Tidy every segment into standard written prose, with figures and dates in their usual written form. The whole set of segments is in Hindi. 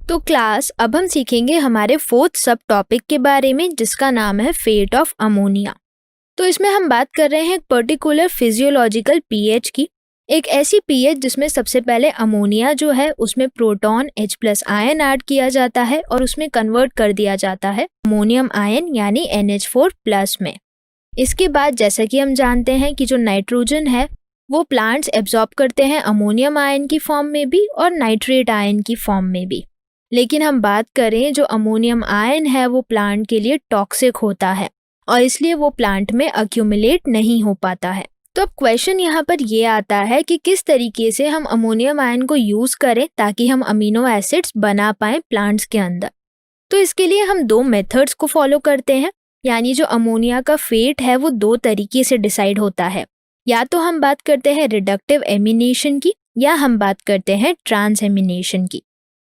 तो क्लास अब हम सीखेंगे हमारे फोर्थ सब टॉपिक के बारे में जिसका नाम है फेट ऑफ अमोनिया। तो इसमें हम बात कर रहे हैं एक पर्टिकुलर फिजियोलॉजिकल पीएच की, एक ऐसी पीएच जिसमें सबसे पहले अमोनिया जो है उसमें प्रोटॉन H+ आयन ऐड किया जाता है और उसमें कन्वर्ट कर दिया जाता है अमोनियम आयन यानी NH4+ में। इसके बाद जैसा कि हम जानते हैं कि जो नाइट्रोजन है वो प्लांट्स एब्जॉर्ब करते हैं अमोनियम आयन की फॉर्म में भी और नाइट्रेट आयन की फॉर्म में भी। लेकिन हम बात करें जो अमोनियम आयन है वो प्लांट के लिए टॉक्सिक होता है और इसलिए वो प्लांट में अक्यूमुलेट नहीं हो पाता है। तो अब क्वेश्चन यहाँ पर ये आता है कि किस तरीके से हम अमोनियम आयन को यूज करें ताकि हम अमीनो एसिड्स बना पाएं प्लांट्स के अंदर। तो इसके लिए हम दो मेथड्स को फॉलो करते हैं, यानी जो अमोनिया का फेट है वो दो तरीके से डिसाइड होता है। या तो हम बात करते हैं रिडक्टिव एमिनेशन की या हम बात करते हैं ट्रांस एमिनेशन की।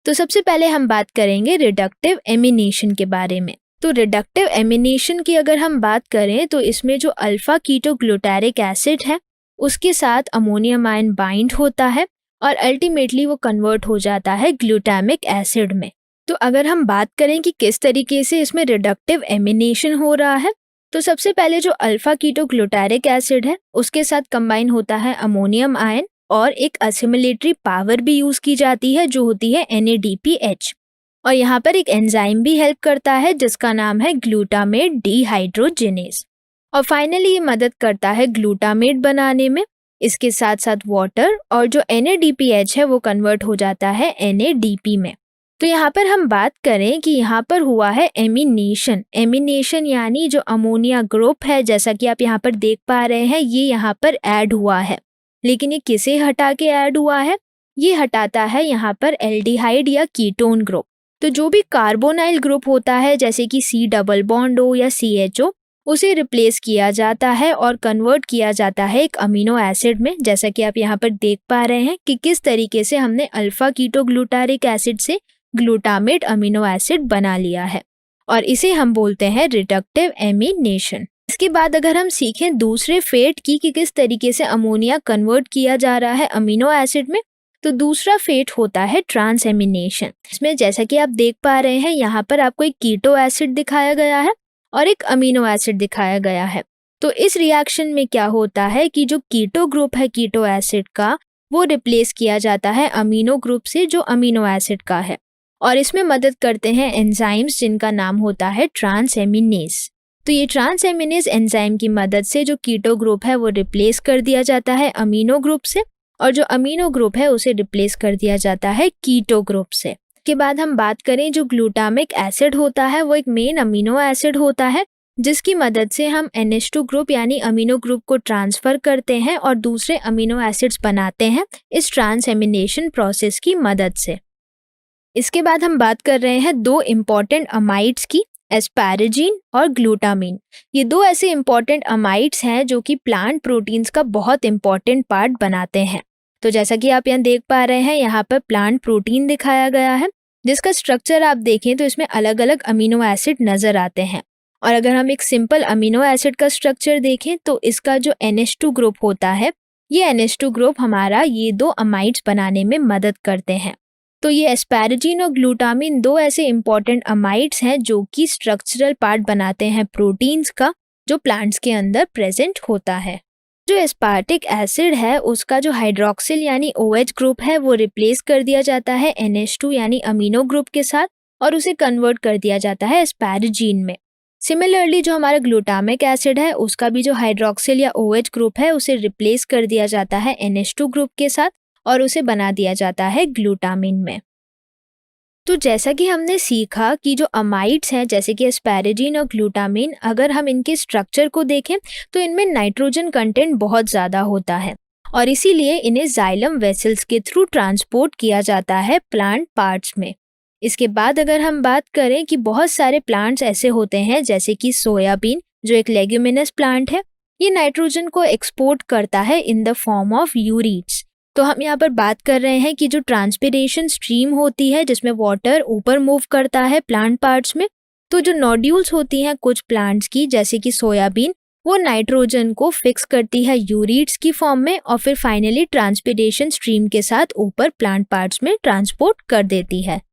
तो सबसे पहले हम बात करेंगे रिडक्टिव एमिनेशन के बारे में। तो रिडक्टिव एमिनेशन की अगर हम बात करें तो इसमें जो अल्फा कीटोग्लूटारिक एसिड है उसके साथ अमोनियम आयन बाइंड होता है और अल्टीमेटली वो कन्वर्ट हो जाता है ग्लूटामिक एसिड में। तो अगर हम बात करें कि किस तरीके से इसमें रिडक्टिव एमिनेशन हो रहा है, तो सबसे पहले जो अल्फा कीटोग्लूटारिक एसिड है उसके साथ कंबाइन होता है अमोनियम आयन और एक असिमिलेटरी पावर भी यूज की जाती है जो होती है NADPH। और यहाँ पर एक एंजाइम भी हेल्प करता है जिसका नाम है ग्लूटामेट डिहाइड्रोजिनेज। और फाइनली ये मदद करता है ग्लूटामेट बनाने में। इसके साथ साथ वाटर और जो NADPH है वो कन्वर्ट हो जाता है NADP में। तो यहाँ पर हम बात करें कि यहाँ पर हुआ है एमिनेशन यानी जो अमोनिया ग्रुप है जैसा कि आप यहाँ पर देख पा रहे हैं ये यहाँ पर ऐड हुआ है। लेकिन ये किसे हटा के ऐड हुआ है? ये हटाता है यहाँ पर एल्डिहाइड या कीटोन ग्रुप। तो जो भी कार्बोनाइल ग्रुप होता है जैसे कि C डबल बॉन्ड हो या CHO उसे रिप्लेस किया जाता है और कन्वर्ट किया जाता है एक अमीनो एसिड में, जैसा कि आप यहाँ पर देख पा रहे हैं कि किस तरीके से हमने अल्फा कीटोग्लूटारिक एसिड से ग्लूटामेट अमीनो एसिड बना लिया है और इसे हम बोलते हैं रिडक्टिव एमिनेशन। इसके बाद अगर हम सीखें दूसरे फेट की कि किस तरीके से अमोनिया कन्वर्ट किया जा रहा है अमीनो एसिड में, तो दूसरा फेट होता है ट्रांस एमिनेशन। इसमें जैसा कि आप देख पा रहे हैं यहाँ पर आपको एक कीटो एसिड दिखाया गया है और एक अमीनो एसिड दिखाया गया है। तो इस रिएक्शन में क्या होता है कि जो कीटो ग्रुप है कीटो एसिड का वो रिप्लेस किया जाता है अमीनो ग्रुप से जो अमीनो एसिड का है और इसमें मदद करते हैं एंजाइम्स जिनका नाम होता है ट्रांस एमिनेज। तो ये ट्रांस एमिनेज एंजाइम की मदद से जो कीटो ग्रुप है वो रिप्लेस कर दिया जाता है अमीनो ग्रुप से और जो अमीनो ग्रुप है उसे रिप्लेस कर दिया जाता है कीटो ग्रुप से। के बाद हम बात करें जो ग्लूटामिक एसिड होता है वो एक मेन अमीनो एसिड होता है जिसकी मदद से हम NH2 ग्रुप यानी अमीनो ग्रुप को ट्रांसफर करते हैं और दूसरे अमीनो एसिड्स बनाते हैं इस ट्रांस एमिनेशन प्रोसेस की मदद से। इसके बाद हम बात कर रहे हैं दो इम्पॉर्टेंट अमाइड्स की, एस्पैराजीन और ग्लूटामीन। ये दो ऐसे इम्पॉर्टेंट अमाइड्स हैं जो कि प्लांट प्रोटीन्स का बहुत इम्पॉर्टेंट पार्ट बनाते हैं। तो जैसा कि आप यहाँ देख पा रहे हैं यहाँ पर प्लांट प्रोटीन दिखाया गया है जिसका स्ट्रक्चर आप देखें तो इसमें अलग अलग अमीनो एसिड नजर आते हैं। और अगर हम एक सिंपल अमीनो एसिड का स्ट्रक्चर देखें तो इसका जो NH2 ग्रुप होता है ये NH2 ग्रुप हमारा ये दो अमाइड्स बनाने में मदद करते हैं। तो ये एस्पैराजीन और ग्लूटामीन दो ऐसे इम्पॉर्टेंट अमाइड्स हैं जो कि स्ट्रक्चरल पार्ट बनाते हैं प्रोटीन्स का जो प्लांट्स के अंदर प्रेजेंट होता है। जो एस्पार्टिक एसिड है उसका जो हाइड्रोक्सिल यानी OH ग्रुप है वो रिप्लेस कर दिया जाता है NH2 यानी अमीनो ग्रुप के साथ और उसे कन्वर्ट कर दिया जाता है एस्पैराजीन में। सिमिलरली जो हमारा ग्लूटामिक एसिड है उसका भी जो हाइड्रोक्सिल या OH ग्रुप है उसे रिप्लेस कर दिया जाता है NH2 ग्रुप के साथ और उसे बना दिया जाता है ग्लूटामिन में। तो जैसा कि हमने सीखा कि जो अमाइड्स हैं जैसे कि एस्पैराजीन और ग्लूटामिन अगर हम इनके स्ट्रक्चर को देखें तो इनमें नाइट्रोजन कंटेंट बहुत ज़्यादा होता है और इसीलिए इन्हें जाइलम वेसल्स के थ्रू ट्रांसपोर्ट किया जाता है प्लांट पार्ट्स में। इसके बाद अगर हम बात करें कि बहुत सारे प्लांट्स ऐसे होते हैं जैसे कि सोयाबीन जो एक लेग्यूमिनस प्लांट है, ये नाइट्रोजन को एक्सपोर्ट करता है इन द फॉर्म ऑफ यूरिट्स। तो हम यहाँ पर बात कर रहे हैं कि जो ट्रांसपिरेशन स्ट्रीम होती है जिसमें वाटर ऊपर मूव करता है प्लांट पार्ट्स में, तो जो नोड्यूल्स होती हैं कुछ प्लांट्स की जैसे कि सोयाबीन वो नाइट्रोजन को फिक्स करती है यूरिट्स की फॉर्म में और फिर फाइनली ट्रांसपिरेशन स्ट्रीम के साथ ऊपर प्लांट पार्ट्स में ट्रांसपोर्ट कर देती है।